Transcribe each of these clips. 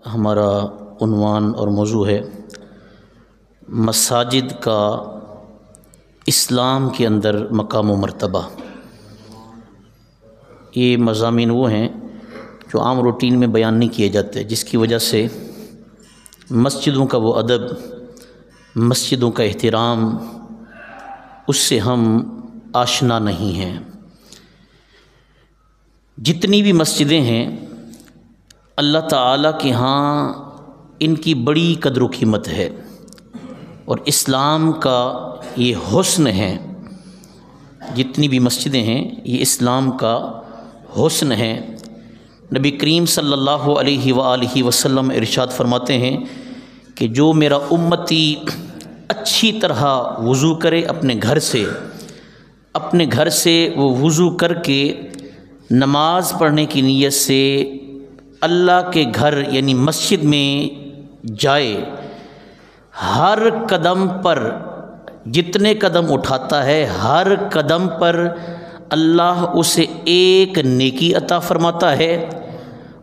ہمارا عنوان اور موضوع ہے مساجد کا اسلام کے اندر مقام و مرتبہ۔ یہ مضامین وہ ہیں جو عام روٹین میں بیان نہیں کیے جاتے، جس کی وجہ سے مسجدوں کا وہ ادب، مسجدوں کا احترام، اس سے ہم آشنا نہیں ہیں۔ جتنی بھی مسجدیں ہیں اللہ تعالیٰ کے ہاں ان کی بڑی قدر و قیمت ہے، اور اسلام کا یہ حسن ہے۔ جتنی بھی مسجدیں ہیں یہ اسلام کا حسن ہے۔ نبی کریم صلی اللہ علیہ وآلہ وسلم ارشاد فرماتے ہیں کہ جو میرا امتی اچھی طرح وضو کرے اپنے گھر سے وہ وضو کر کے نماز پڑھنے کی نیت سے اللہ کے گھر یعنی مسجد میں جائے، ہر قدم پر جتنے قدم اٹھاتا ہے ہر قدم پر اللہ اسے ایک نیکی عطا فرماتا ہے،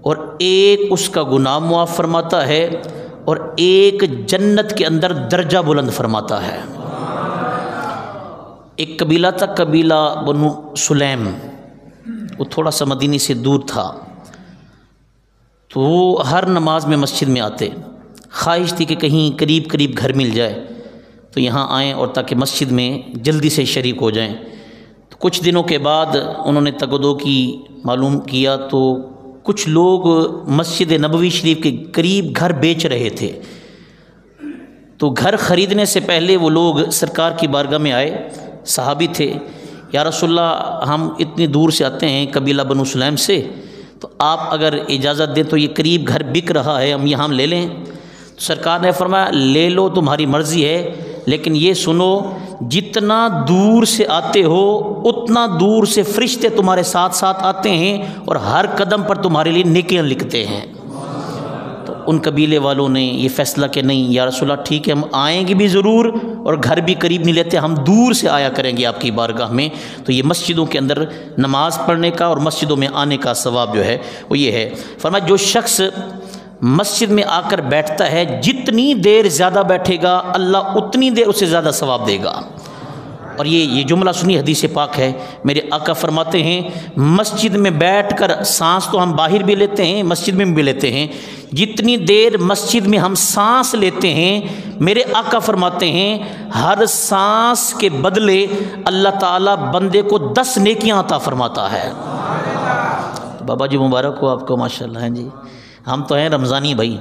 اور ایک اس کا گناہ معاف فرماتا ہے، اور ایک جنت کے اندر درجہ بلند فرماتا ہے۔ ایک قبیلہ تھا، قبیلہ بنو سلیم، وہ تھوڑا سا مدینے سے دور تھا، تو وہ ہر نماز میں مسجد میں آتے، خواہش تھی کہ کہیں قریب گھر مل جائے تو یہاں آئیں اور تاکہ مسجد میں جلدی سے شریک ہو جائیں۔ تو کچھ دنوں کے بعد انہوں نے تگدو کی معلوم کیا تو کچھ لوگ مسجد نبوی شریف کے قریب گھر بیچ رہے تھے، تو گھر خریدنے سے پہلے وہ لوگ سرکار کی بارگاہ میں آئے، صحابی تھے، یا رسول اللہ ہم اتنی دور سے آتے ہیں قبیلہ بنو سلیم سے، تو آپ اگر اجازت دیں تو یہ قریب گھر بک رہا ہے، ہم یہاں لے لیں؟ تو سرکار نے فرمایا لے لو، تمہاری مرضی ہے، لیکن یہ سنو جتنا دور سے آتے ہو اتنا دور سے فرشتے تمہارے ساتھ ساتھ آتے ہیں اور ہر قدم پر تمہارے لیے نیکیاں لکھتے ہیں۔ تو ان قبیلے والوں نے یہ فیصلہ کہ نہیں یا رسول اللہ ٹھیک ہے، ہم آئیں گے بھی ضرور اور گھر بھی قریب نہیں لیتے، ہم دور سے آیا کریں گے آپ کی بارگاہ میں۔ تو یہ مسجدوں کے اندر نماز پڑھنے کا اور مسجدوں میں آنے کا ثواب جو ہے وہ یہ ہے۔ فرمایا جو شخص مسجد میں آ کر بیٹھتا ہے جتنی دیر زیادہ بیٹھے گا اللہ اتنی دیر اسے زیادہ ثواب دے گا۔ اور یہ جملہ سنی حدیث پاک ہے، میرے آقا فرماتے ہیں مسجد میں بیٹھ کر سانس تو ہم باہر بھی لیتے ہیں مسجد میں بھی لیتے ہیں، جتنی دیر مسجد میں ہم سانس لیتے ہیں میرے آقا فرماتے ہیں ہر سانس کے بدلے اللہ تعالیٰ بندے کو 10 نیکیاں عطا فرماتا ہے۔ بابا جی مبارک ہو آپ کو، ماشاءاللہ ہیں جی، ہم تو ہیں رمضانی بھائی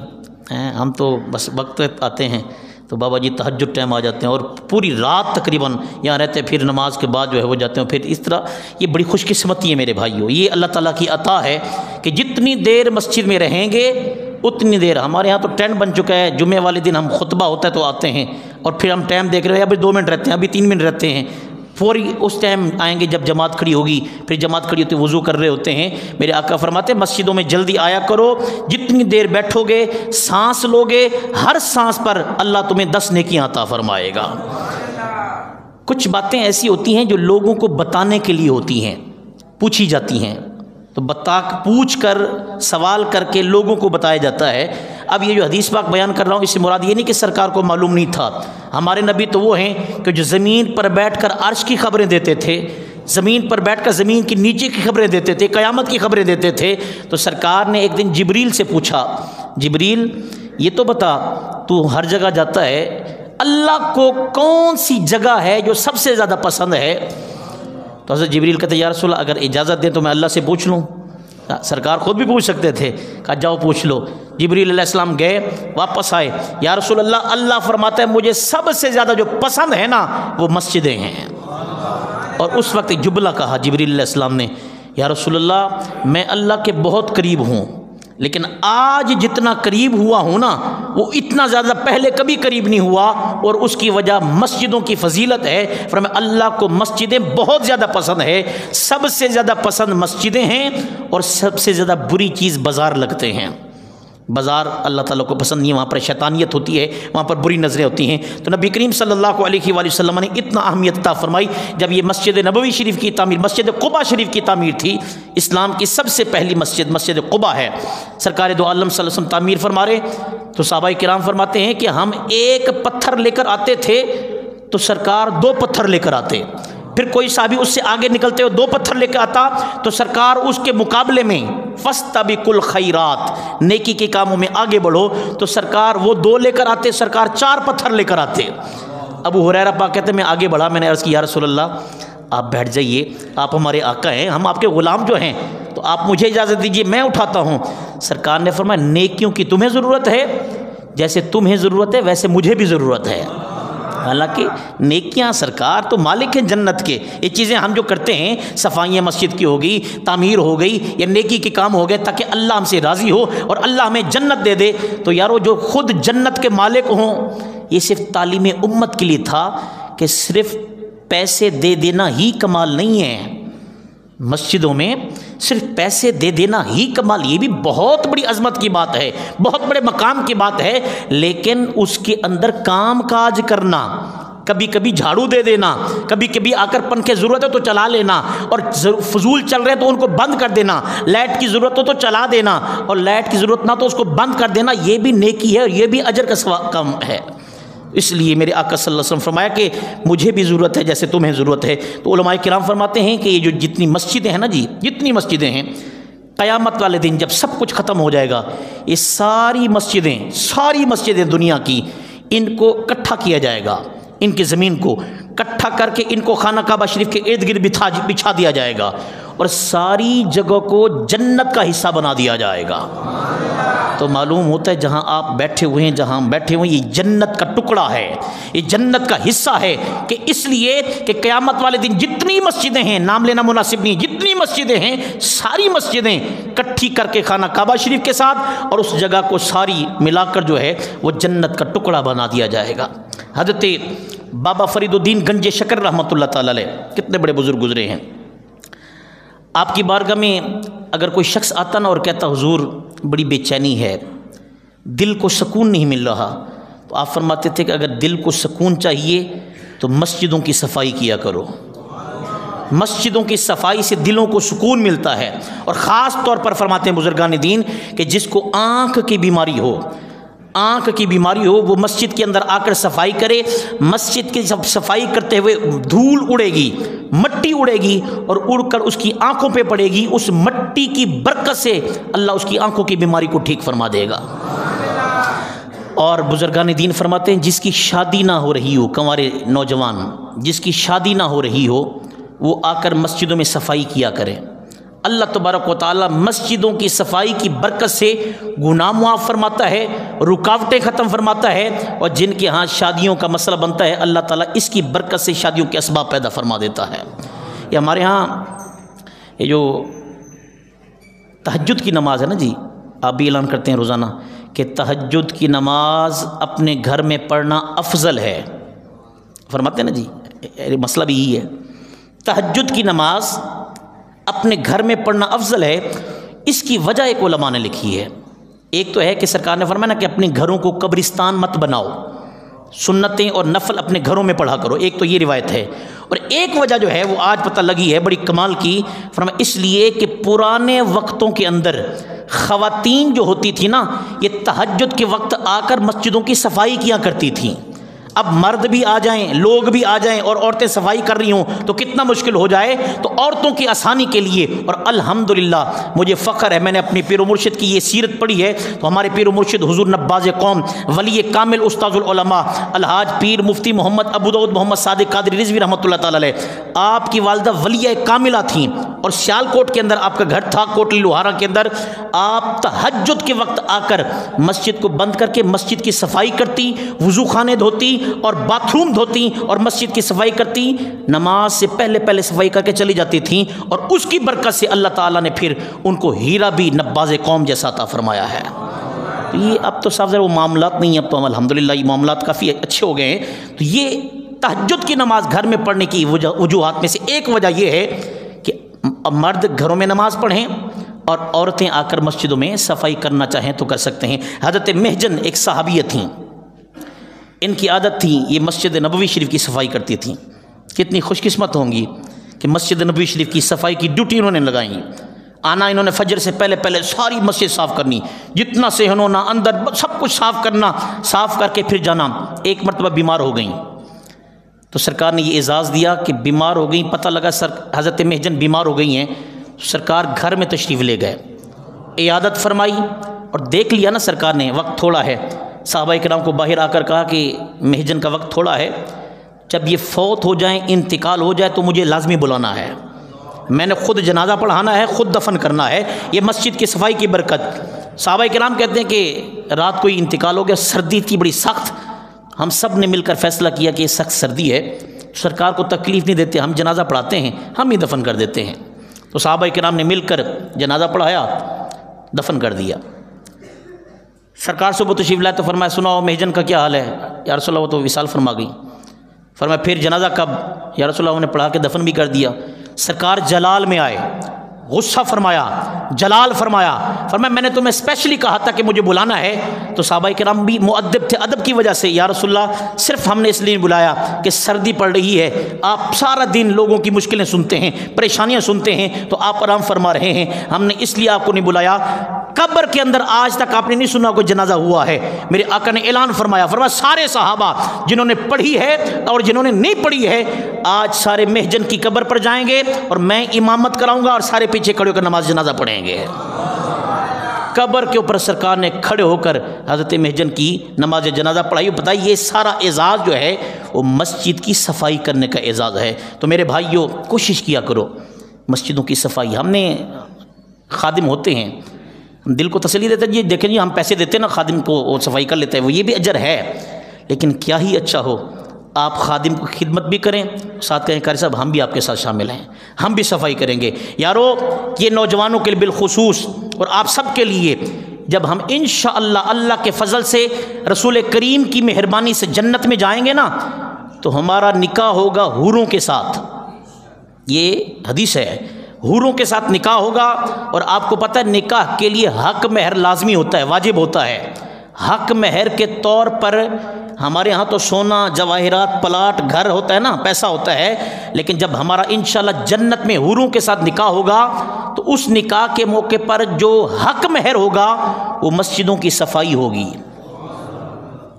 ہیں، ہم تو بس وقت آتے ہیں تو بابا جی تہجد ٹائم آ جاتے ہیں اور پوری رات تقریباً یہاں رہتے ہیں، پھر نماز کے بعد جو ہے وہ جاتے ہیں، پھر اس طرح یہ بڑی خوش قسمتی ہے میرے بھائیوں، یہ اللہ تعالیٰ کی عطا ہے کہ جتنی دیر مسجد میں رہیں گے اتنی دیر۔ ہمارے ہاں تو ٹرینڈ بن چکا ہے، جمعے والے دن ہم خطبہ ہوتا ہے تو آتے ہیں اور پھر ہم ٹائم دیکھ رہے ہیں ابھی 2 منٹ رہتے ہیں، ابھی 3 منٹ رہتے ہیں، فوری اس ٹائم آئیں گے جب جماعت کھڑی ہوگی، پھر جماعت کھڑی ہوتی وضو کر رہے ہوتے ہیں۔ میرے آقا فرماتے ہیں مسجدوں میں جلدی آیا کرو، جتنی دیر بیٹھو گے سانس لوگے ہر سانس پر اللہ تمہیں 10 نیکیاں عطا فرمائے گا۔ کچھ باتیں ایسی ہوتی ہیں جو لوگوں کو بتانے کے لیے ہوتی ہیں، پوچھی جاتی ہیں، تو پوچھ کر سوال کر کے لوگوں کو بتایا جاتا ہے۔ اب یہ جو حدیث پاک بیان کر رہا ہوں اس سے مراد یہ نہیں کہ سرکار کو معلوم نہیں تھا، ہمارے نبی تو وہ ہیں کہ جو زمین پر بیٹھ کر عرش کی خبریں دیتے تھے، زمین پر بیٹھ کر زمین کی نیچے کی خبریں دیتے تھے، قیامت کی خبریں دیتے تھے۔ تو سرکار نے ایک دن جبریل سے پوچھا، جبریل یہ تو بتا تو ہر جگہ جاتا ہے، اللہ کو کون سی جگہ ہے جو سب سے زیادہ پسند ہے؟ تو حضرت جبریل کہتے یا رسول اللہ اگر اجازت دیں تو میں اللہ سے پوچھ لوں۔ سرکار خود بھی پوچھ سکتے تھے، کہا جاؤ پوچھ لو۔ جبریل علیہ السلام گئے، واپس آئے، یا رسول اللہ اللہ فرماتا ہے مجھے سب سے زیادہ جو پسند ہے نا وہ مسجدیں ہیں۔ اور اس وقت جملہ کہا جبریل علیہ السلام نے، یا رسول اللہ میں اللہ کے بہت قریب ہوں، لیکن آج جتنا قریب ہوا ہوں نا وہ اتنا زیادہ پہلے کبھی قریب نہیں ہوا، اور اس کی وجہ مسجدوں کی فضیلت ہے۔ فرمایا اللہ کو مسجدیں بہت زیادہ پسند ہے، سب سے زیادہ پسند مسجدیں ہیں، اور سب سے زیادہ بری چیز بازار لگتے ہیں۔ بازار اللہ تعالیٰ کو پسند نہیں ہے، وہاں پر شیطانیت ہوتی ہے، وہاں پر بری نظریں ہوتی ہیں۔ تو نبی کریم صلی اللہ علیہ وآلہ وسلم نے اتنا اہمیت عطا فرمائی، جب یہ مسجد نبوی شریف کی تعمیر، مسجد قباء شریف کی تعمیر تھی، اسلام کی سب سے پہلی مسجد مسجد قباء ہے، سرکار دو عالم صلی اللہ علیہ وسلم تعمیر فرما رہے تو صحابہ کرام فرماتے ہیں کہ ہم ایک پتھر لے کر آتے تھے تو سرکار 2 پتھر لے کر آتے، پھر کوئی صحابی اس سے آگے نکلتے ہوئے 2 پتھر لے کے آتا تو سرکار اس کے مقابلے میں فاستبقوا الخیرات، نیکی کے کاموں میں آگے بڑھو، تو سرکار وہ 2 لے کر آتے، سرکار 4 پتھر لے کر آتے۔ ابو ہریرہ پاک کہتے ہیں میں آگے بڑھا، میں نے عرض کی یا رسول اللہ آپ بیٹھ جائیے، آپ ہمارے آقا ہیں، ہم آپ کے غلام جو ہیں، تو آپ مجھے اجازت دیجیے میں اٹھاتا ہوں۔ سرکار نے فرمایا نیکیوں کی تمہیں ضرورت ہے، جیسے تمہیں ضرورت ہے ویسے مجھے بھی ضرورت ہے۔ حالانکہ نیکیاں سرکار تو مالک ہیں جنت کے، یہ چیزیں ہم جو کرتے ہیں، صفائیاں مسجد کی ہو گئی، تعمیر ہو گئی، یا نیکی کے کام ہو گئے تاکہ اللہ ہم سے راضی ہو اور اللہ ہمیں جنت دے دے، تو یارو جو خود جنت کے مالک ہوں، یہ صرف تعلیم امت کے لیے تھا کہ صرف پیسے دے دینا ہی کمال نہیں ہے، مسجدوں میں صرف پیسے دے دینا ہی کمال، یہ بھی بہت بڑی عظمت کی بات ہے، بہت بڑے مقام کی بات ہے، لیکن اس کے اندر کام کاج کرنا، کبھی کبھی جھاڑو دے دینا، کبھی کبھی آ کر پنکھے ضرورت ہے تو چلا لینا، اور فضول چل رہے تو ان کو بند کر دینا، لائٹ کی ضرورت ہو تو چلا دینا، اور لائٹ کی ضرورت نہ تو اس کو بند کر دینا، یہ بھی نیکی ہے اور یہ بھی اجر کا کم ہے۔ اس لیے میرے آقا صلی اللہ علیہ وسلم فرمایا کہ مجھے بھی ضرورت ہے جیسے تمہیں ضرورت ہے۔ تو علماء کرام فرماتے ہیں کہ یہ جو جتنی مسجدیں ہیں نا جی، جتنی مسجدیں ہیں، قیامت والے دن جب سب کچھ ختم ہو جائے گا، یہ ساری مسجدیں دنیا کی، ان کو اکٹھا کیا جائے گا، ان کی زمین کو اکٹھا کر کے ان کو خانہ کعبہ شریف کے ارد گرد بچھا دیا جائے گا، اور ساری جگہ کو جنت کا حصہ بنا دیا جائے گا۔ تو معلوم ہوتا ہے جہاں آپ بیٹھے ہوئے ہیں، جہاں ہم بیٹھے ہوئے ہیں، یہ جنت کا ٹکڑا ہے، یہ جنت کا حصہ ہے، کہ اس لیے کہ قیامت والے دن جتنی مسجدیں ہیں، نام لینا مناسب نہیں، جتنی مسجدیں ہیں ساری مسجدیں اکٹھی کر کے خانہ کعبہ شریف کے ساتھ اور اس جگہ کو ساری ملا کر جو ہے وہ جنت کا ٹکڑا بنا دیا جائے گا۔ حضرت بابا فرید الدین گنج شکر رحمۃ اللہ تعالی علیہ کتنے بڑے بزرگ گزرے ہیں، آپ کی بارگاہ میں اگر کوئی شخص آتا نا اور کہتا حضور بڑی بے چینی ہے، دل کو سکون نہیں مل رہا، تو آپ فرماتے تھے کہ اگر دل کو سکون چاہیے تو مسجدوں کی صفائی کیا کرو، مسجدوں کی صفائی سے دلوں کو سکون ملتا ہے۔ اور خاص طور پر فرماتے ہیں بزرگان دین کہ جس کو آنکھ کی بیماری ہو وہ مسجد کے اندر آ کر صفائی کرے، مسجد کی صفائی کرتے ہوئے دھول اڑے گی، مٹی اڑے گی، اور اڑ کر اس کی آنکھوں پہ پڑے گی، اس مٹی کی برکت سے اللہ اس کی آنکھوں کی بیماری کو ٹھیک فرما دے گا۔ اور بزرگان دین فرماتے ہیں جس کی شادی نہ ہو رہی ہو، کنوارے نوجوان جس کی شادی نہ ہو رہی ہو، وہ آ کر مسجدوں میں صفائی کیا کرے، اللہ تبارک و تعالی مسجدوں کی صفائی کی برکت سے گناہ معاف فرماتا ہے، رکاوٹیں ختم فرماتا ہے، اور جن کے ہاں شادیوں کا مسئلہ بنتا ہے اللہ تعالیٰ اس کی برکت سے شادیوں کے اسباب پیدا فرما دیتا ہے۔ یہ ہمارے ہاں یہ جو تہجد کی نماز ہے نا جی، آپ بھی اعلان کرتے ہیں روزانہ کہ تہجد کی نماز اپنے گھر میں پڑھنا افضل ہے، فرماتے ہیں نا جی، مسئلہ بھی یہی ہے، تہجد کی نماز اپنے گھر میں پڑھنا افضل ہے۔ اس کی وجہ ایک علماء نے لکھی ہے، ایک تو ہے کہ سرکار نے فرمایا نا کہ اپنے گھروں کو قبرستان مت بناؤ، سنتیں اور نفل اپنے گھروں میں پڑھا کرو، ایک تو یہ روایت ہے، اور ایک وجہ جو ہے وہ آج پتہ لگی ہے بڑی کمال کی، فرمایا اس لیے کہ پرانے وقتوں کے اندر خواتین جو ہوتی تھی نا، یہ تہجد کے وقت آ کر مسجدوں کی صفائی کیا کرتی تھیں۔ اب مرد بھی آ جائیں، لوگ بھی آ جائیں اور عورتیں صفائی کر رہی ہوں تو کتنا مشکل ہو جائے، تو عورتوں کی آسانی کے لیے، اور الحمدللہ مجھے فخر ہے میں نے اپنی پیر و مرشد کی یہ سیرت پڑھی ہے، تو ہمارے پیر و مرشد حضور نباز قوم ولی کامل استاذ العلماء الحاج پیر مفتی محمد ابو داؤد محمد صادق قادری رضوی رحمۃ اللہ تعالی علیہ، آپ کی والدہ ولیہ کاملہ تھیں، اور سیالکوٹ کے اندر آپ کا گھر تھا، کوٹلی لوہارا کے اندر، آپ تہجد کے وقت آ کر مسجد کو بند کر کے مسجد کی صفائی کرتی، وضو خانے دھوتی اور باتھ روم دھوتی اور مسجد کی صفائی کرتی، نماز سے پہلے صفائی کر کے چلی جاتی تھیں، اور اس کی برکت سے اللہ تعالیٰ نے پھر ان کو ہیرا بھی نباز قوم جیسا عطا فرمایا ہے۔ تو یہ اب تو صاف ظاہر وہ معاملات نہیں، اب تو ہم الحمدللہ یہ معاملات کافی اچھے ہو گئے ہیں۔ تو یہ تہجد کی نماز گھر میں پڑھنے کی وجوہات میں سے ایک وجہ یہ ہے کہ مرد گھروں میں نماز پڑھیں اور عورتیں آ کر مسجدوں میں صفائی کرنا چاہیں تو کر سکتے ہیں۔ حضرت محجن ایک صحابیہ تھیں، ان کی عادت تھی یہ مسجد نبوی شریف کی صفائی کرتی تھیں، کتنی خوش قسمت ہوں گی کہ مسجد نبوی شریف کی صفائی کی ڈیوٹی انہوں نے لگائیں۔ آنا انہوں نے فجر سے پہلے پہلے ساری مسجد صاف کرنی، جتنا صحن ہونا اندر سب کچھ صاف کرنا، صاف کر کے پھر جانا۔ ایک مرتبہ بیمار ہو گئیں تو سرکار نے یہ اعزاز دیا کہ بیمار ہو گئیں، پتہ لگا حضرت محجن بیمار ہو گئی ہیں، سرکار گھر میں تشریف لے گئے، عیادت فرمائی، اور دیکھ لیا نا سرکار نے وقت تھوڑا ہے، صحابہ کرام کو باہر آ کر کہا کہ محجن کا وقت تھوڑا ہے، جب یہ فوت ہو جائیں، انتقال ہو جائے تو مجھے لازمی بلانا ہے، میں نے خود جنازہ پڑھانا ہے، خود دفن کرنا ہے، یہ مسجد کی صفائی کی برکت۔ صحابہ کرام کہتے ہیں کہ رات کو ہی انتقال ہو گیا، سردی تھی بڑی سخت، ہم سب نے مل کر فیصلہ کیا کہ یہ سخت سردی ہے، سرکار کو تکلیف نہیں دیتے، ہم جنازہ پڑھاتے ہیں، ہم ہی دفن کر دیتے ہیں۔ تو صحابہ کرام نے مل کر جنازہ پڑھایا، دفن کر دیا۔ سرکار سے وہ تشریف لائے تو فرمایا سناؤ محجن کا کیا حال ہے؟ یا رسول اللہ وہ تو وصال فرما گئی۔ فرمایا پھر جنازہ کب؟ یا رسول اللہ نے پڑھا کے دفن بھی کر دیا۔ سرکار جلال میں آئے، غصہ فرمایا، جلال فرمایا، فرمایا میں نے تمہیں اسپیشلی کہا تھا کہ مجھے بلانا ہے۔ تو صحابہ کرام بھی مؤدب تھے، ادب کی وجہ سے، یا رسول اللہ صرف ہم نے اس لیے بلایا کہ سردی پڑ رہی ہے، آپ سارا دن لوگوں کی مشکلیں سنتے ہیں، پریشانیاں سنتے ہیں، تو آپ آرام فرما رہے ہیں، ہم نے اس لیے آپ کو نہیں بلایا۔ قبر کے اندر آج تک آپ نے نہیں سنا کوئی جنازہ ہوا ہے، میرے آقا نے اعلان فرمایا، فرمایا سارے صحابہ جنہوں نے پڑھی ہے اور جنہوں نے نہیں پڑھی ہے آج سارے محجن کی قبر پر جائیں گے اور میں امامت کراؤں گا اور سارے پیچھے کھڑے ہو کر نماز جنازہ پڑھیں گے۔ قبر کے اوپر سرکار نے کھڑے ہو کر حضرت محجن کی نماز جنازہ پڑھائی۔ بتائیے یہ سارا اعزاز جو ہے وہ مسجد کی صفائی کرنے کا اعزاز ہے۔ تو میرے بھائیوں کوشش کیا کرو مسجدوں کی صفائی، ہم نے خادم ہوتے ہیں، ہم دل کو تسلی دیتے ہیں، جی دیکھیں جی ہم پیسے دیتے ہیں نا خادم کو، وہ صفائی کر لیتا ہے، وہ یہ بھی اجر ہے، لیکن کیا ہی اچھا ہو آپ خادم کو خدمت بھی کریں، ساتھ کہیں قاری صاحب ہم بھی آپ کے ساتھ شامل ہیں، ہم بھی صفائی کریں گے۔ یارو یہ نوجوانوں کے لیے بالخصوص اور آپ سب کے لیے، جب ہم انشاءاللہ اللہ کے فضل سے رسول کریم کی مہربانی سے جنت میں جائیں گے نا تو ہمارا نکاح ہوگا حوروں کے ساتھ، یہ حدیث ہے، حوروں کے ساتھ نکاح ہوگا۔ اور آپ کو پتہ ہے نکاح کے لیے حق مہر لازمی ہوتا ہے، واجب ہوتا ہے۔ حق مہر کے طور پر ہمارے ہاں تو سونا، جواہرات، پلاٹ، گھر ہوتا ہے نا، پیسہ ہوتا ہے، لیکن جب ہمارا انشاءاللہ جنت میں حوروں کے ساتھ نکاح ہوگا تو اس نکاح کے موقع پر جو حق مہر ہوگا وہ مسجدوں کی صفائی ہوگی۔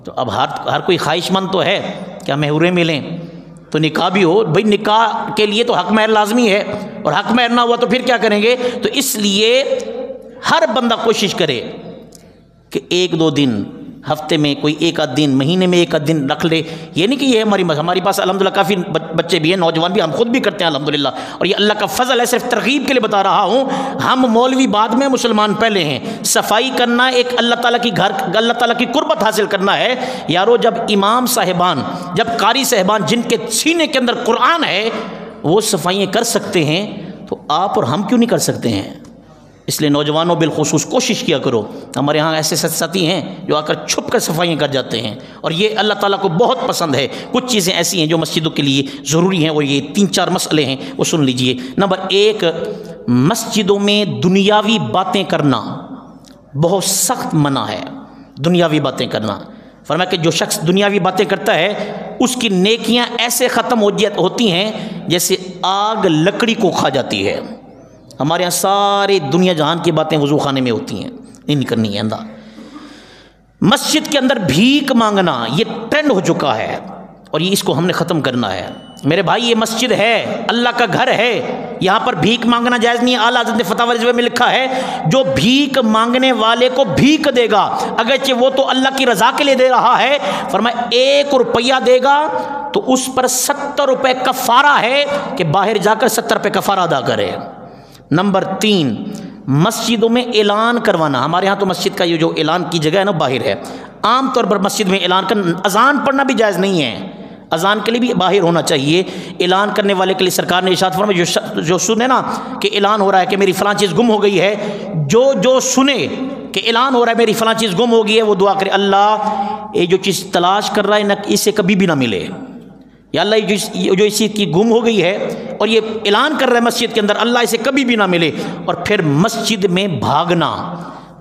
تو اب ہر کوئی خواہش مند تو ہے کہ ہمیں حوریں ملیں تو نکاح بھی ہو، بھئی نکاح کے لیے تو حق مہر لازمی ہے، اور حق مہر نہ ہوا تو پھر کیا کریں گے؟ تو اس لیے ہر بندہ کوشش کرے کہ ایک دو دن ہفتے میں کوئی ایک آدھ دن، مہینے میں ایک آدھ دن رکھ لے۔ یہ نہیں کہ یہ ہماری پاس الحمدللہ کافی بچے بھی ہیں، نوجوان بھی، ہم خود بھی کرتے ہیں الحمدللہ، اور یہ اللہ کا فضل ہے، صرف ترغیب کے لیے بتا رہا ہوں۔ ہم مولوی بعد میں، مسلمان پہلے ہیں۔ صفائی کرنا ایک اللہ تعالیٰ کی اللہ تعالیٰ کی قربت حاصل کرنا ہے۔ یارو جب امام صاحبان، جب قاری صاحبان جن کے سینے کے اندر قرآن ہے وہ صفائیاں کر سکتے ہیں تو آپ اور ہم کیوں نہیں کر سکتے ہیں؟ اس لیے نوجوانوں بالخصوص کوشش کیا کرو۔ ہمارے ہاں ایسے ساتھی ہیں جو آ کر چھپ کر صفائیاں کر جاتے ہیں، اور یہ اللہ تعالیٰ کو بہت پسند ہے۔ کچھ چیزیں ایسی ہیں جو مسجدوں کے لیے ضروری ہیں، اور یہ 3-4 مسئلے ہیں، وہ سن لیجئے۔ نمبر 1، مسجدوں میں دنیاوی باتیں کرنا بہت سخت منع ہے۔ دنیاوی باتیں کرنا، فرمایا کہ جو شخص دنیاوی باتیں کرتا ہے اس کی نیکیاں ایسے ختم ہوتی ہیں جیسے آگ لکڑی کو کھا جاتی ہے۔ ہمارے یہاں ساری دنیا جہان کی باتیں وضو خانے میں ہوتی ہیں، نہیں کرنی ہے اندھا۔ مسجد کے اندر بھیک مانگنا یہ ٹرینڈ ہو چکا ہے، اور یہ اس کو ہم نے ختم کرنا ہے۔ میرے بھائی یہ مسجد ہے، اللہ کا گھر ہے، یہاں پر بھیک مانگنا جائز نہیں ہے۔ اعلیٰ حضرت نے فتاوی رضویہ میں لکھا ہے جو بھیک مانگنے والے کو بھیک دے گا اگرچہ وہ تو اللہ کی رضا کے لیے دے رہا ہے، فرمایا 1 روپیہ دے گا تو اس پر 70 روپے کفارہ ہے کہ باہر جا کر 70 روپے کفارہ ادا کرے۔ نمبر 3، مسجدوں میں اعلان کروانا۔ ہمارے ہاں تو مسجد کا یہ جو اعلان کی جگہ ہے نا باہر ہے، عام طور پر مسجد میں اعلان کرنا، اذان پڑھنا بھی جائز نہیں ہے، اذان کے لیے بھی باہر ہونا چاہیے۔ اعلان کرنے والے کے لیے سرکار نے ارشاد فرمایا جو سنے نا کہ اعلان ہو رہا ہے کہ میری فلاں چیز گم ہو گئی ہے، جو سنے کہ اعلان ہو رہا ہے میری فلاں چیز گم ہو گئی ہے، وہ دعا کرے اللہ یہ جو چیز تلاش کر رہا ہے نہ اسے کبھی بھی نہ ملے، یا اللہ یہ جو اس چیز کی گم ہو گئی ہے اور یہ اعلان کر رہا ہے مسجد کے اندر، اللہ اسے کبھی بھی نہ ملے۔ اور پھر مسجد میں بھاگنا،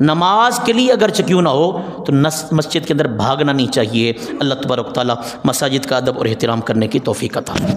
نماز کے لیے اگرچہ کیوں نہ ہو تو مسجد کے اندر بھاگنا نہیں چاہیے۔ اللہ تبارک و تعالیٰ مساجد کا ادب اور احترام کرنے کی توفیق عطا فرمائے۔